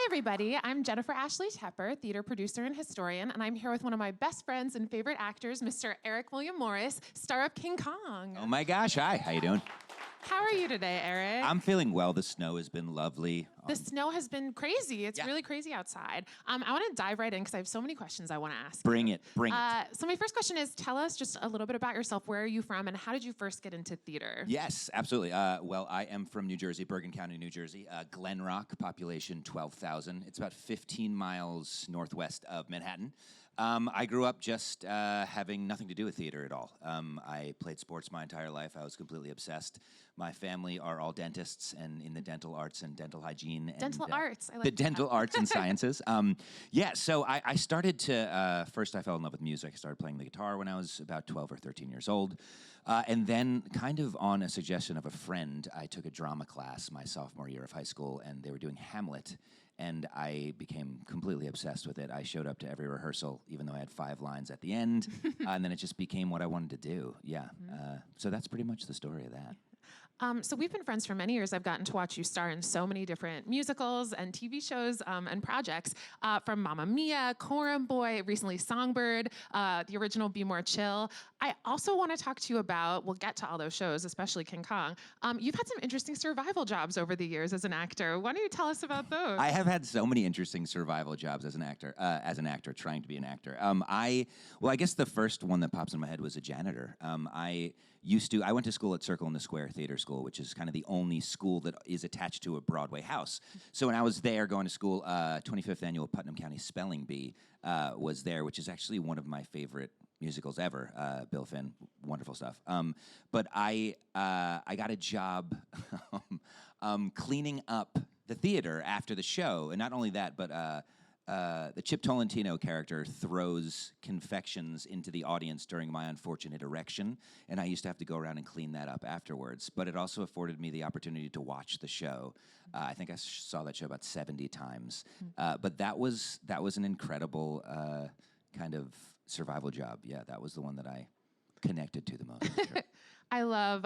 everybody. I'm Jennifer Ashley Tepper, theater producer and historian, and I'm here with one of my best friends and favorite actors, Mr. Eric William Morris, star of King Kong. Oh my gosh, hi, how you doing? How are you today, Eric? I'm feeling well. The snow has been lovely. The snow has been crazy. It's really crazy outside. I want to dive right in because I have so many questions I want to ask. Bring it. So my first question is, tell us just a little bit about yourself. Where are you from, and how did you first get into theater? Yes, absolutely. Well, I am from New Jersey, Bergen County, New Jersey. Glen Rock, population 12,000. It's about 15 miles northwest of Manhattan. I grew up just having nothing to do with theater at all. I played sports my entire life. I was completely obsessed. My family are all dentists and in the dental arts and dental hygiene. Dental arts. I like the dental arts and sciences. So I started to, first I fell in love with music. I started playing the guitar when I was about 12 or 13 years old. And then kind of on a suggestion of a friend, I took a drama class my sophomore year of high school, and they were doing Hamlet. And I became completely obsessed with it. I showed up to every rehearsal, even though I had 5 lines at the end. And then it just became what I wanted to do. Yeah. So that's pretty much the story of that. So we've been friends for many years. I've gotten to watch you star in so many different musicals and TV shows and projects, from Mamma Mia, Coram Boy, recently Songbird, the original Be More Chill. I also want to talk to you about, we'll get to all those shows, especially King Kong. You've had some interesting survival jobs over the years as an actor. Why don't you tell us about those? I have had so many interesting survival jobs as an actor, trying to be an actor. I guess the first one that pops in my head was a janitor. I went to school at Circle in the Square Theater School, which is kind of the only school that is attached to a Broadway house. So when I was there going to school, 25th Annual Putnam County Spelling Bee was there, which is actually one of my favorite musicals ever. Bill Finn, wonderful stuff. But I got a job cleaning up the theater after the show, and not only that, but the Chip Tolentino character throws confections into the audience during my unfortunate erection, and I used to have to go around and clean that up afterwards. But it also afforded me the opportunity to watch the show. I think I saw that show about 70 times. But that was an incredible kind of survival job. Yeah, that was the one that I connected to the most. Sure. I love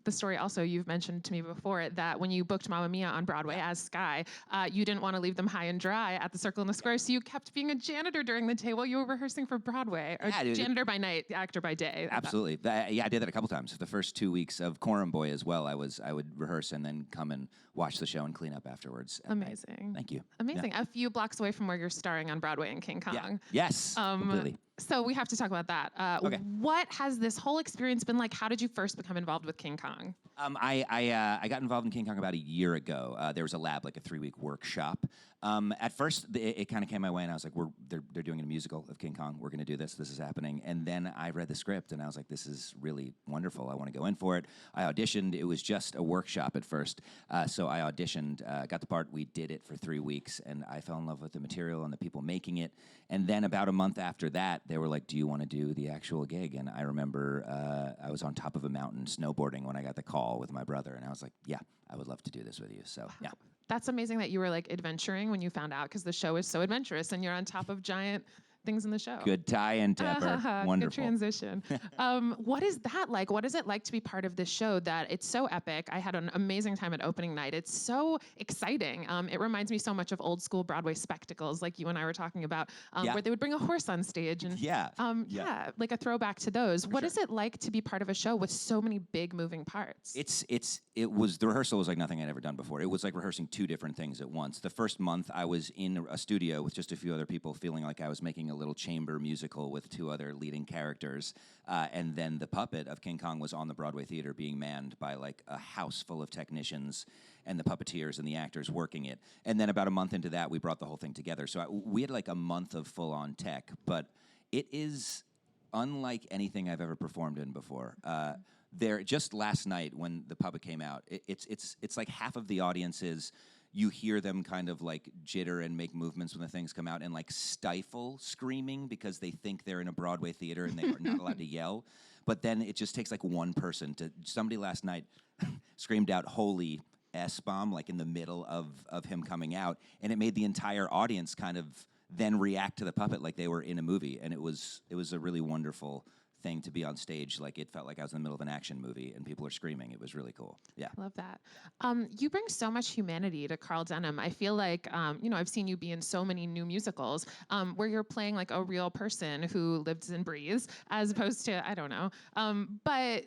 the story also you've mentioned to me before, that when you booked Mamma Mia on Broadway as Sky, you didn't want to leave them high and dry at the Circle in the Square, so you kept being a janitor during the day while you were rehearsing for Broadway. Or janitor by night, actor by day. Absolutely. I did that a couple times. The first 2 weeks of Coram Boy as well, I would rehearse and then come and watch the show and clean up afterwards. Amazing. Thank you. Amazing. Yeah. A few blocks away from where you're starring on Broadway in King Kong. Yeah. Yes, completely. So we have to talk about that. Okay. What has this whole experience been like? How did you first become involved with King Kong? I got involved in King Kong about a year ago. There was a lab, like a 3-week workshop. At first, it kind of came my way, and I was like, they're doing a musical of King Kong. We're going to do this. This is happening. And then I read the script, and I was like, this is really wonderful. I want to go in for it. I auditioned. It was just a workshop at first. So I auditioned, got the part. We did it for 3 weeks, and I fell in love with the material and the people making it. And then about a month after that, they were like, do you want to do the actual gig? And I remember I was on top of a mountain snowboarding when I got the call with my brother, and I was like, yeah, I would love to do this with you. So, yeah. That's amazing that you were like adventuring when you found out, because the show is so adventurous and you're on top of giant things in the show. Good tie-in, Tepper. Wonderful. Good transition. What is that like? What is it like to be part of this show that it's so epic? I had an amazing time at opening night. It's so exciting. It reminds me so much of old school Broadway spectacles like you and I were talking about, where they would bring a horse on stage. And like a throwback to those. What is it like to be part of a show with so many big moving parts? The rehearsal was like nothing I'd ever done before. It was like rehearsing 2 different things at once. The first month I was in a studio with just a few other people, feeling like I was making a little chamber musical with 2 other leading characters. And then the puppet of King Kong was on the Broadway theater being manned by like a house full of technicians and the puppeteers and the actors working it. And then about a month into that, we brought the whole thing together. So we had like a month of full-on tech, but it is unlike anything I've ever performed in before. Just last night when the puppet came out, it's like half of the audiences, you hear them kind of like jitter and make movements when the things come out and like stifle screaming because they think they're in a Broadway theater and they are not allowed to yell. But then it just takes like one person somebody last night screamed out "Holy S-bomb" like in the middle of him coming out, and it made the entire audience kind of then react to the puppet like they were in a movie, and it was a really wonderful thing to be on stage. Like, it felt like I was in the middle of an action movie and people are screaming. It was really cool. Yeah. Love that. You bring so much humanity to Carl Denham. I feel like, I've seen you be in so many new musicals where you're playing like a real person who lives and breathes, as opposed to, I don't know. But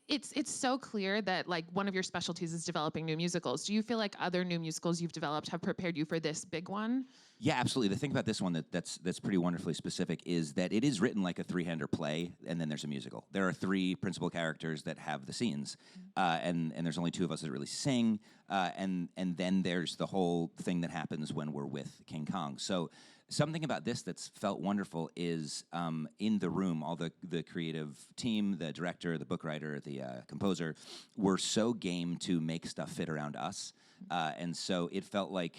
it's so clear that like one of your specialties is developing new musicals. Do you feel like other new musicals you've developed have prepared you for this big one? Yeah, absolutely. The thing about this one that's pretty wonderfully specific is that it is written like a three-hander play, and then there's a musical. There are three principal characters that have the scenes, and there's only two of us that really sing, and then there's the whole thing that happens when we're with King Kong. So something about this that's felt wonderful is in the room, all the creative team, the director, the book writer, the composer, were so game to make stuff fit around us, and so it felt like,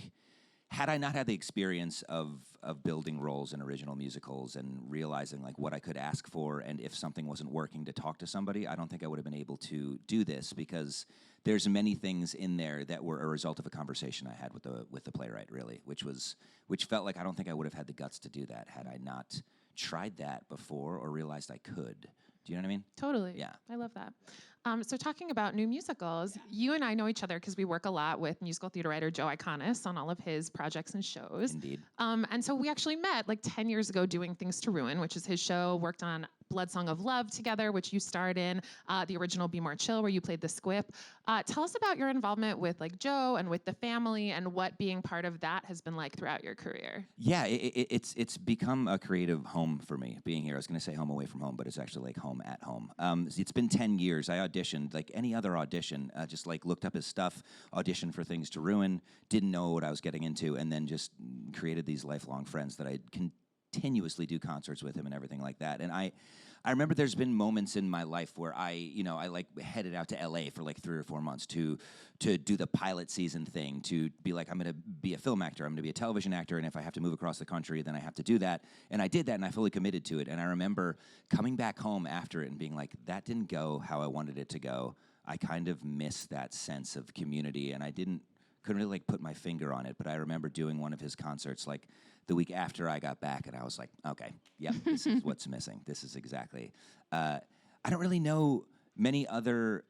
had I not had the experience of building roles in original musicals and realizing like what I could ask for, and if something wasn't working, to talk to somebody, I don't think I would have been able to do this, because there's many things in there that were a result of a conversation I had with the playwright, really, which felt like I don't think I would have had the guts to do that had I not tried that before or realized I could. Do you know what I mean? Totally. Yeah. I love that. So talking about new musicals, you and I know each other because we work a lot with musical theater writer Joe Iconis on all of his projects and shows. Indeed. And so we actually met like 10 years ago doing Things to Ruin, which is his show, worked on Blood Song of Love together, which you starred in, the original Be More Chill, where you played the Squip. Tell us about your involvement with like Joe and with the family, and what being part of that has been like throughout your career. Yeah, it's become a creative home for me, being here. I was going to say home away from home, but it's actually like home at home. It's been 10 years. I auditioned like any other audition, just like looked up his stuff, auditioned for Things to Ruin, didn't know what I was getting into, and then just created these lifelong friends that I continuously do concerts with him and everything like that. And I remember there's been moments in my life where I like headed out to LA for like 3 or 4 months to do the pilot season thing, to be like, I'm going to be a film actor, I'm going to be a television actor, and if I have to move across the country, then I have to do that. And I did that, and I fully committed to it. And I remember coming back home after it and being like, that didn't go how I wanted it to go. I kind of missed that sense of community, and I couldn't really like put my finger on it. But I remember doing one of his concerts like the week after I got back, and I was like, okay, yep, this is what's missing. This is exactly. I don't really know many other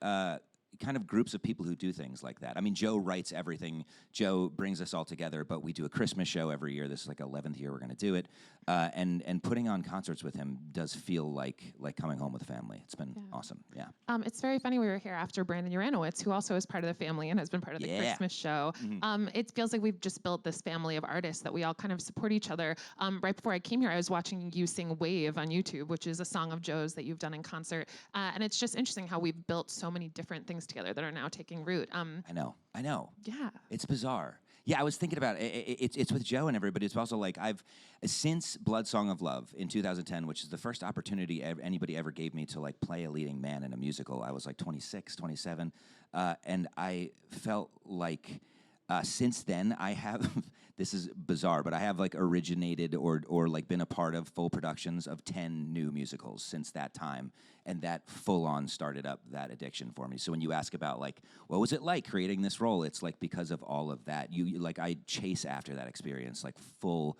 kind of groups of people who do things like that. I mean, Joe writes everything. Joe brings us all together, but we do a Christmas show every year. This is like 11th year we're going to do it. And putting on concerts with him does feel like coming home with family. It's been awesome, yeah. It's very funny, we were here after Brandon Uranowitz, who also is part of the family and has been part of the Christmas show. It feels like we've just built this family of artists that we all kind of support each other. Right before I came here, I was watching you sing Wave on YouTube, which is a song of Joe's that you've done in concert. And it's just interesting how we've built so many different things together that are now taking root. I know. Yeah. It's bizarre. Yeah, I was thinking about it. It's with Joe and everybody. It's also like since Blood Song of Love in 2010, which is the first opportunity anybody ever gave me to like play a leading man in a musical. I was like 26, 27, and I felt like since then I have, this is bizarre, but I have like originated or like been a part of full productions of 10 new musicals since that time. And that full on started up that addiction for me. So when you ask about like, what was it like creating this role? It's like because of all of that, you like I chase after that experience, like full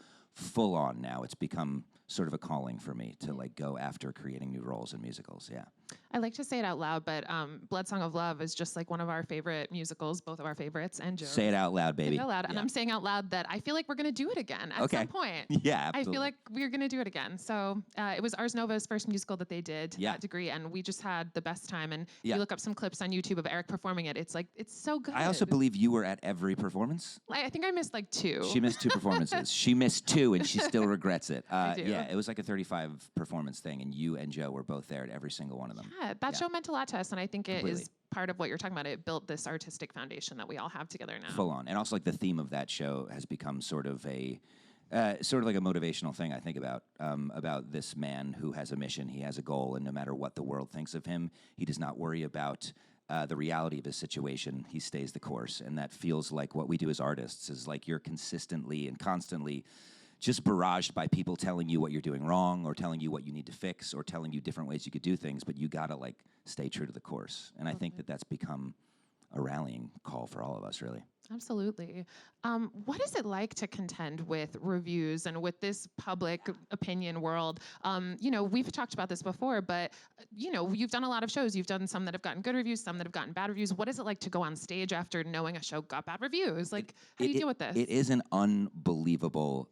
on now. It's become sort of a calling for me to like go after creating new roles in musicals, yeah. I like to say it out loud, but Blood Song of Love is just like one of our favorite musicals, both of our favorites, and Joe's. Say it out loud, baby. Say it out loud, and I'm saying out loud that I feel like we're going to do it again at some point. Yeah, absolutely. I feel like we're going to do it again. So it was Ars Nova's first musical that they did to that degree, and we just had the best time. And you look up some clips on YouTube of Eric performing it. It's like, it's so good. I also believe you were at every performance. I think I missed like 2. She missed 2 performances. She missed 2, and she still regrets it. I do. Yeah, it was like a 35 performance thing, and you and Joe were both there at every single one of them. Yeah, that show meant a lot to us, and I think it Completely. is part of what you're talking about. It built this artistic foundation that we all have together now. Full on. And also like the theme of that show has become sort of like a motivational thing I think about this man who has a mission, he has a goal, and no matter what the world thinks of him, he does not worry about the reality of his situation. He stays the course. And that feels like what we do as artists is like you're consistently and constantly just barraged by people telling you what you're doing wrong or telling you what you need to fix or telling you different ways you could do things, but you gotta like stay true to the course. And I think that that's become a rallying call for all of us, really. Absolutely. What is it like to contend with reviews and with this public opinion world? We've talked about this before, but you've done a lot of shows. You've done some that have gotten good reviews, some that have gotten bad reviews. What is it like to go on stage after knowing a show got bad reviews? Like, how do you deal with this? It is an unbelievable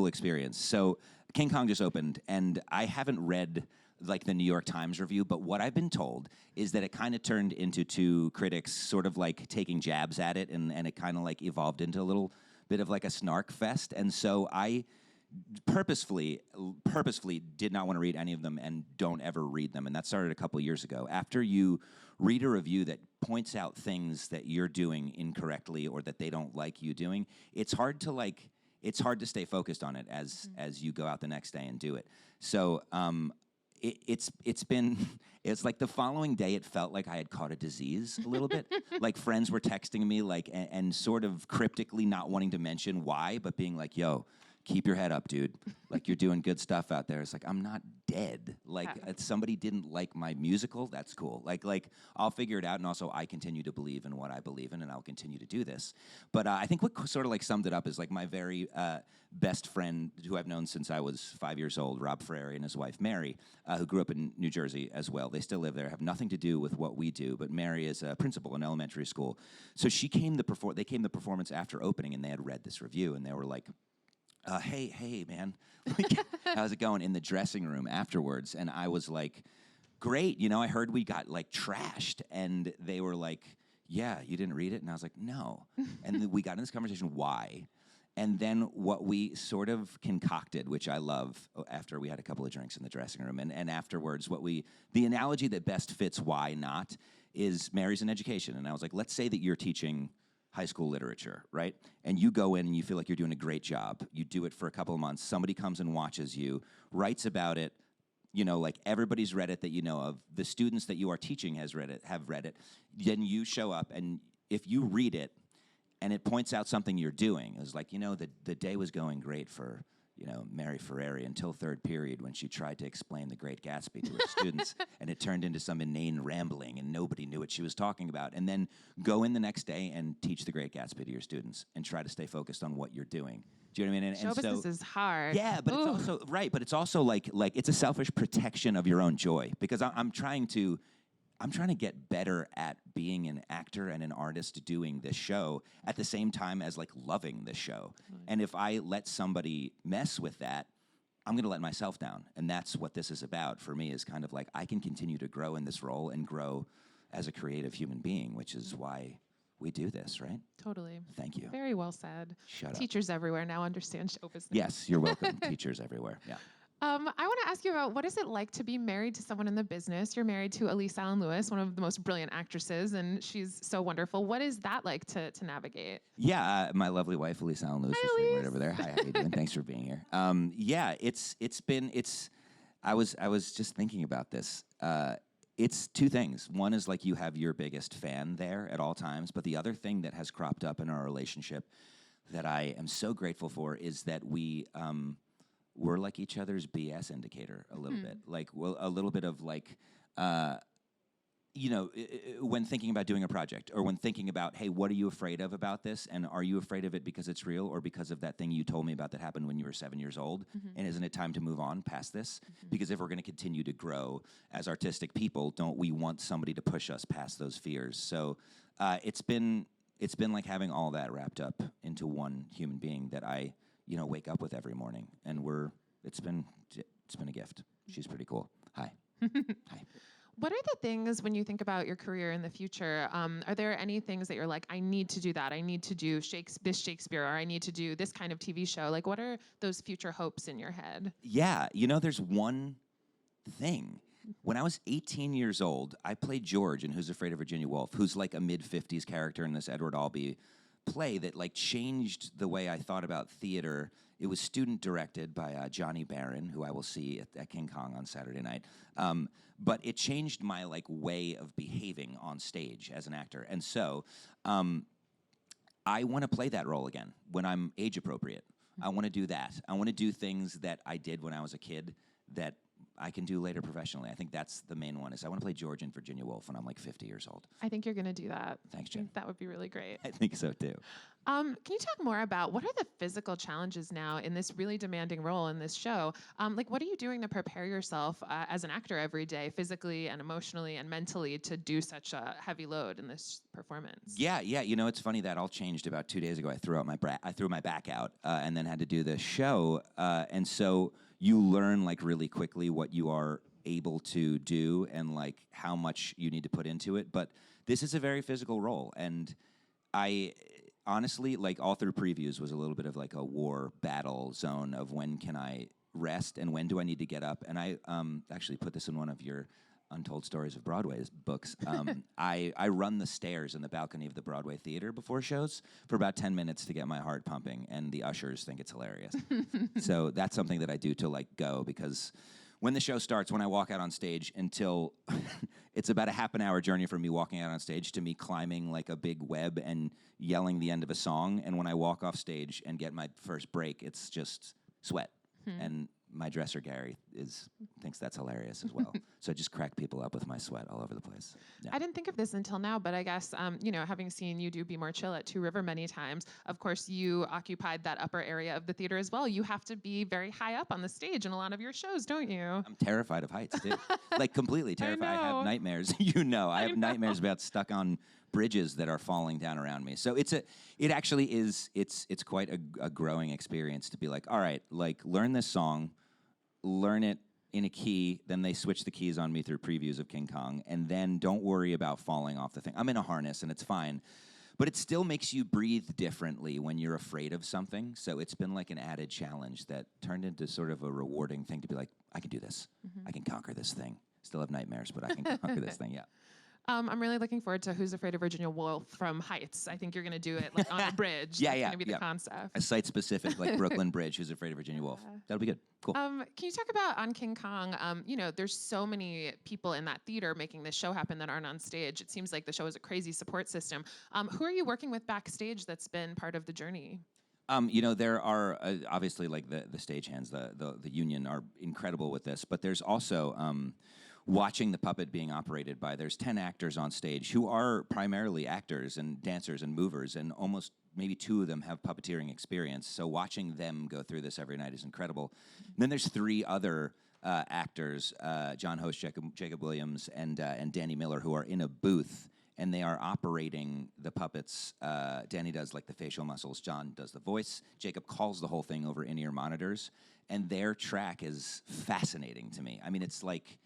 experience. So King Kong just opened, and I haven't read like the New York Times review, but what I've been told is that it kind of turned into two critics sort of like taking jabs at it, and it kind of like evolved into a little bit of like a snark fest. And so I purposefully did not want to read any of them and don't ever read them. And that started a couple years ago. After you read a review that points out things that you're doing incorrectly or that they don't like you doing, it's hard to stay focused on it as you go out the next day and do it. So it's like the following day it felt like I had caught a disease a little bit. Like friends were texting me like and sort of cryptically not wanting to mention why, but being like, yo, keep your head up, dude. Like, you're doing good stuff out there. It's like, I'm not dead. Like, if somebody didn't like my musical, that's cool. Like I'll figure it out, and also I continue to believe in what I believe in, and I'll continue to do this. But I think what sort of like summed it up is like my very best friend who I've known since I was 5 years old, Rob Ferrari, and his wife Mary, who grew up in New Jersey as well. They still live there, have nothing to do with what we do, but Mary is a principal in elementary school. So they came the performance after opening, and they had read this review, and they were like, hey, man, like, how's it going, in the dressing room afterwards? And I was like, great, I heard we got like trashed. And they were like, yeah, you didn't read it? And I was like, no. And then we got in this conversation, why? And then what we sort of concocted, which I love, after we had a couple of drinks in the dressing room, and afterwards, the analogy that best fits why not is Mary's in education. And I was like, let's say that you're teaching high school literature, right? And you go in and you feel like you're doing a great job. You do it for a couple of months. Somebody comes and watches you, writes about it. Like everybody's read it that you know of. The students that you are teaching have read it. Then you show up, and if you read it and it points out something you're doing, it's like, the day was going great for Mary Ferrari until third period when she tried to explain The Great Gatsby to her students, and it turned into some inane rambling, and nobody knew what she was talking about. And then go in the next day and teach The Great Gatsby to your students and try to stay focused on what you're doing. Do you know what I mean? Show business is hard. Yeah, but it's also right. But it's also like it's a selfish protection of your own joy, because I'm trying to get better at being an actor and an artist doing this show at the same time as like loving the show. Right. And if I let somebody mess with that, I'm going to let myself down. And that's what this is about for me, is kind of like I can continue to grow in this role and grow as a creative human being, which is why we do this, right? Totally. Thank you. Very well said. Shut up. Teachers everywhere now understand show business. Yes, you're welcome. Teachers everywhere. Yeah. I want to ask you about, what is it like to be married to someone in the business? You're married to Elise Allen Lewis, one of the most brilliant actresses, and she's so wonderful. What is that like to navigate? Yeah, my lovely wife, Elise Allen Lewis, is sitting right over there. Hi, how you doing? Thanks for being here. I was just thinking about this. It's two things. One is like you have your biggest fan there at all times, but the other thing that has cropped up in our relationship that I am so grateful for is that we're like each other's BS indicator a little bit. Like, well, a little bit of like, when thinking about doing a project, or when thinking about, hey, what are you afraid of about this? And are you afraid of it because it's real, or because of that thing you told me about that happened when you were 7 years old? And isn't it time to move on past this? Because if we're going to continue to grow as artistic people, don't we want somebody to push us past those fears? So it's been like having all that wrapped up into one human being that I wake up with every morning, and it's been a gift. She's pretty cool. Hi. Hi. What are the things, when you think about your career in the future, are there any things that you're like, I need to do that, I need to do this Shakespeare, or I need to do this kind of TV show? Like, what are those future hopes in your head? Yeah, there's one thing. When I was 18 years old, I played George in Who's Afraid of Virginia Woolf, who's like a mid-50s character in this Edward Albee play that like changed the way I thought about theater. It was student directed by Johnny Barron, who I will see at King Kong on Saturday night. But it changed my like way of behaving on stage as an actor. And so I want to play that role again when I'm age appropriate. I want to do that. I want to do things that I did when I was a kid that I can do later professionally. I think that's the main one. Is I want to play George in Virginia Woolf when I'm like 50 years old. I think you're going to do that. Thanks, I Jen. think that would be really great. I think so too. Can you talk more about what are the physical challenges now in this really demanding role in this show? Like, what are you doing to prepare yourself as an actor every day, physically and emotionally and mentally, to do such a heavy load in this performance? Yeah. You know, it's funny that all changed about 2 days ago. I threw my back out and then had to do the show, and so you learn like really quickly what you are able to do and like how much you need to put into it. But this is a very physical role, and I honestly, like, all through previews was a little bit of like a war battle zone of when can I rest and when do I need to get up. And I actually put this in one of your Untold Stories of Broadway's books. I run the stairs in the balcony of the Broadway theater before shows for about 10 minutes to get my heart pumping, and the ushers think it's hilarious. So that's something that I do to like go, because when the show starts, when I walk out on stage, until it's about a half an hour journey from me walking out on stage to me climbing like a big web and yelling the end of a song. And when I walk off stage and get my first break, it's just sweat. And my dresser, Gary, thinks that's hilarious as well. So I just crack people up with my sweat all over the place. Yeah. I didn't think of this until now, but I guess, you know, having seen you do Be More Chill at Two River many times, of course, you occupied that upper area of the theater as well. You have to be very high up on the stage in a lot of your shows, don't you? I'm terrified of heights, too. Like, completely terrified. I have nightmares. I have nightmares about stuck on bridges that are falling down around me. So it's quite a growing experience to be like, all right, like, learn this song, learn it in a key, then they switch the keys on me through previews of King Kong, and then don't worry about falling off the thing. I'm in a harness and it's fine, but it still makes you breathe differently when you're afraid of something. So it's been like an added challenge that turned into sort of a rewarding thing to be like, I can do this. I can conquer this thing. Still have nightmares, but I can conquer this thing, yeah. I'm really looking forward to Who's Afraid of Virginia Woolf from Heights. I think you're going to do it like on a bridge. Yeah. That's going to be the concept. A site-specific, like Brooklyn Bridge, Who's Afraid of Virginia Woolf. That'll be good. Cool. Can you talk about on King Kong? You know, there's so many people in that theater making this show happen that aren't on stage. It seems like the show is a crazy support system. Who are you working with backstage that's been part of the journey? You know, there are obviously like the stagehands, the union are incredible with this, but there's also watching the puppet being operated by, there's 10 actors on stage who are primarily actors and dancers and movers, and almost maybe 2 of them have puppeteering experience. So watching them go through this every night is incredible. And then there's 3 other actors, John Host, Jacob Williams, and Danny Miller, who are in a booth, and they are operating the puppets. Danny does like the facial muscles, John does the voice, Jacob calls the whole thing over in-ear monitors, and their track is fascinating to me. I mean, it's like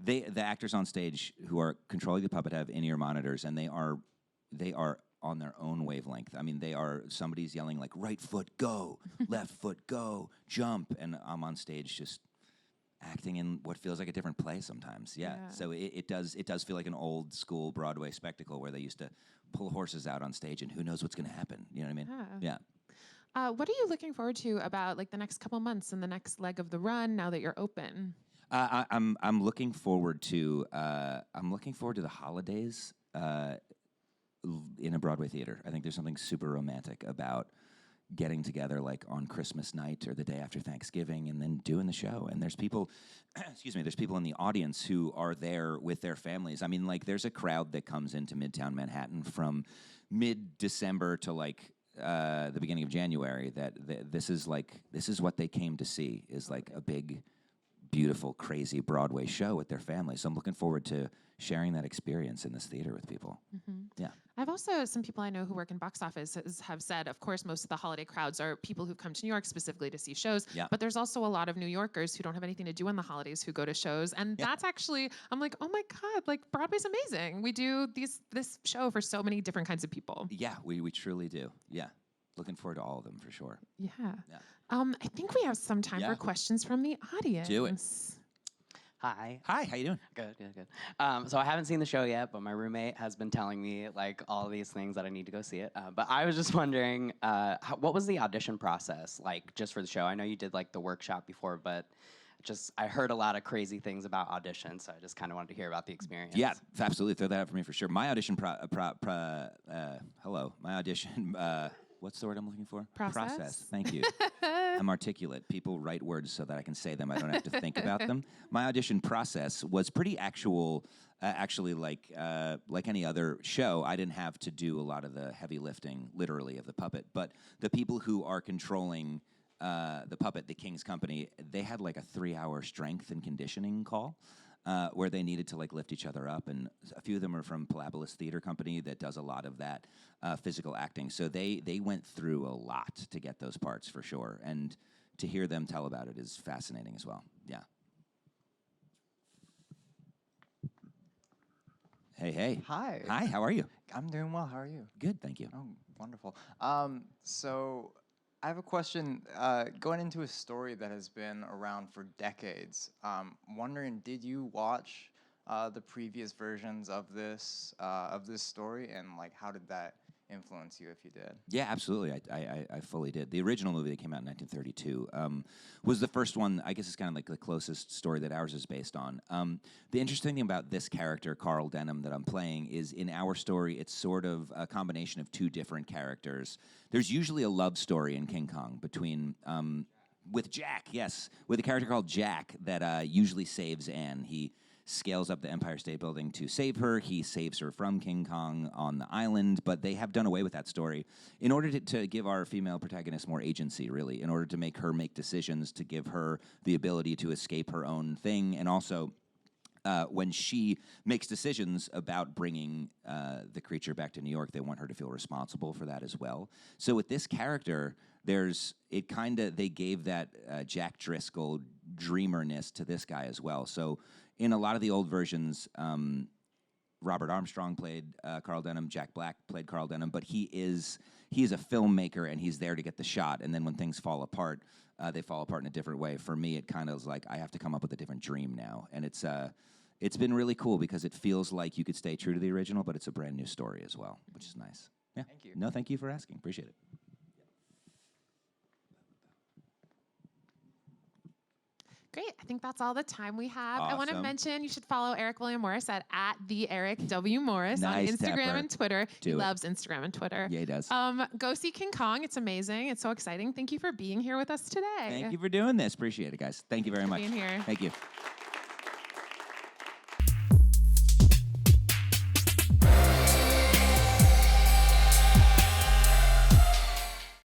the actors on stage who are controlling the puppet have in-ear monitors, and they are on their own wavelength. I mean, somebody's yelling like, right foot, go, left foot, go, jump, and I'm on stage just acting in what feels like a different play sometimes. Yeah. So it does feel like an old school Broadway spectacle where they used to pull horses out on stage and who knows what's going to happen. You know what I mean? Yeah. What are you looking forward to about like the next couple months and the next leg of the run now that you're open? I'm looking forward to the holidays in a Broadway theater. I think there's something super romantic about getting together like on Christmas night or the day after Thanksgiving and then doing the show. And there's people, there's people in the audience who are there with their families. I mean, like, there's a crowd that comes into Midtown Manhattan from mid-December to like the beginning of January that this is what they came to see, is like a big, beautiful, crazy Broadway show with their family. So I'm looking forward to sharing that experience in this theater with people. Yeah. I've also, some people I know who work in box office have said, of course, most of the holiday crowds are people who've come to New York specifically to see shows, but there's also a lot of New Yorkers who don't have anything to do on the holidays who go to shows. And that's actually, I'm like, oh my God, like Broadway's amazing. We do this show for so many different kinds of people. Yeah, we truly do. Yeah. Looking forward to all of them for sure. Yeah. I think we have some time for questions from the audience. Do it. Hi. Hi, how you doing? Good. So I haven't seen the show yet, but my roommate has been telling me like all these things that I need to go see it. But I was just wondering, what was the audition process like just for the show? I know you did like the workshop before, but I heard a lot of crazy things about auditions, so I just kind of wanted to hear about the experience. Yeah, absolutely. Throw that out for me for sure. My audition What's the word I'm looking for? Process. Thank you. I'm articulate. People write words so that I can say them. I don't have to think about them. My audition process was pretty actually like any other show. I didn't have to do a lot of the heavy lifting, literally, of the puppet. But the people who are controlling the puppet, the King's Company, they had like a 3-hour strength and conditioning call. Where they needed to like lift each other up, and a few of them are from Palapolis Theater Company that does a lot of that physical acting. So they went through a lot to get those parts for sure, and to hear them tell about it is fascinating as well. Yeah. Hey. Hi. Hi. How are you? I'm doing well. How are you? Good, thank you. Oh, wonderful. So I have a question. Going into a story that has been around for decades, wondering, did you watch the previous versions of this story, and like, how did that influence you, if you did? Yeah, absolutely. I fully did. The original movie that came out in 1932 was the first one. I guess it's kind of like the closest story that ours is based on. The interesting thing about this character, Carl Denham, that I'm playing, is in our story, it's sort of a combination of two different characters. There's usually a love story in King Kong between with Jack, yes, with a character called Jack that usually saves Anne. He scales up the Empire State Building to save her. He saves her from King Kong on the island, but they have done away with that story in order to give our female protagonist more agency, really, in order to make her make decisions, to give her the ability to escape her own thing, and also when she makes decisions about bringing the creature back to New York, they want her to feel responsible for that as well. So with this character, they gave that Jack Driscoll dreamerness to this guy as well. So in a lot of the old versions, Robert Armstrong played Carl Denham, Jack Black played Carl Denham, but he is a filmmaker, and he's there to get the shot, and then when things fall apart, they fall apart in a different way. For me, it kind of is like I have to come up with a different dream now, and it's been really cool because it feels like you could stay true to the original, but it's a brand new story as well, which is nice. Yeah. Thank you. No, thank you for asking. Appreciate it. Great. I think that's all the time we have. I want to Awesome. mention you should follow Eric William Morris at the Eric W. Morris on Nice, Instagram Tapper. and Twitter. He Do it. loves Instagram and Twitter. Yeah, he does. Go see King Kong. It's amazing. It's so exciting. Thank you for being here with us today. Thank you for doing this. Appreciate it, guys. Thank you very much. being here. Thank you.